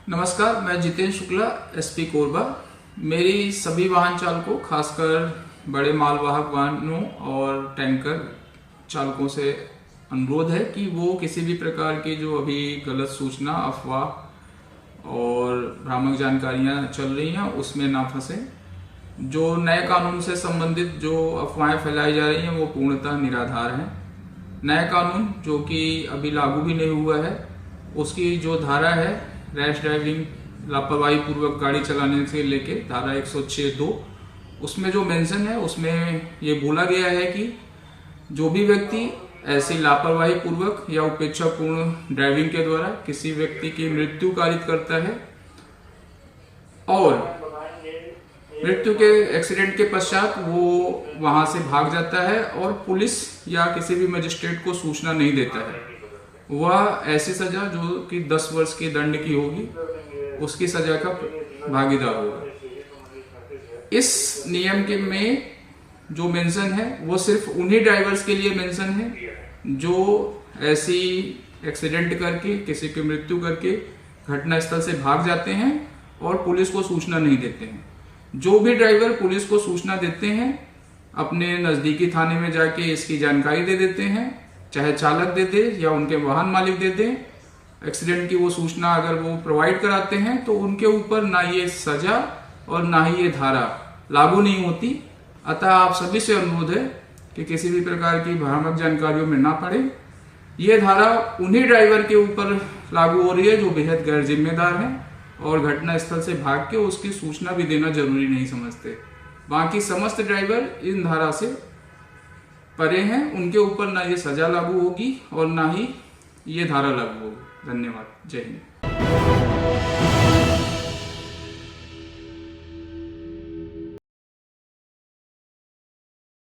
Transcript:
नमस्कार, मैं जितेंद्र शुक्ला, एसपी कोरबा। मेरी सभी वाहन चालकों, खासकर बड़े मालवाहक वाहनों और टैंकर चालकों से अनुरोध है कि वो किसी भी प्रकार की जो अभी गलत सूचना, अफवाह और भ्रामक जानकारियां चल रही हैं उसमें ना फंसे। जो नए कानून से संबंधित जो अफवाहें फैलाई जा रही हैं वो पूर्णतः निराधार हैं। नया कानून जो कि अभी लागू भी नहीं हुआ है, उसकी जो धारा है रैश ड्राइविंग, लापरवाही पूर्वक गाड़ी चलाने से लेके धारा 106(2), उसमें जो मेंशन है उसमें ये बोला गया है कि जो भी व्यक्ति ऐसी लापरवाही पूर्वक या उपेक्षापूर्ण ड्राइविंग के द्वारा किसी व्यक्ति की मृत्यु कारित करता है और मृत्यु के एक्सीडेंट के पश्चात वो वहां से भाग जाता है और पुलिस या किसी भी मजिस्ट्रेट को सूचना नहीं देता है, वह ऐसी सजा जो कि 10 वर्ष के दंड की होगी, उसकी सजा का भागीदार होगा। इस नियम के में जो मेंशन है वो सिर्फ उन्हीं ड्राइवर्स के लिए मेंशन है जो ऐसी एक्सीडेंट करके, किसी की मृत्यु करके घटना स्थल से भाग जाते हैं और पुलिस को सूचना नहीं देते हैं। जो भी ड्राइवर पुलिस को सूचना देते हैं, अपने नजदीकी थाने में जाके इसकी जानकारी दे देते हैं, चाहे चालक दे दे या उनके वाहन मालिक दे दे, एक्सीडेंट की वो सूचना अगर वो प्रोवाइड कराते हैं तो उनके ऊपर ना ये सजा और ना ही ये धारा लागू नहीं होती। अतः आप सभी से अनुरोध है कि किसी भी प्रकार की भ्रामक जानकारियों में ना पड़े। ये धारा उन्हीं ड्राइवर के ऊपर लागू हो रही है जो बेहद गैर जिम्मेदार हैं और घटना स्थल से भाग के उसकी सूचना भी देना जरूरी नहीं समझते। बाकी समस्त ड्राइवर इन धारा से परे हैं, उनके ऊपर ना ये सजा लागू होगी और ना ही ये धारा लागू होगी। धन्यवाद। जय हिंद।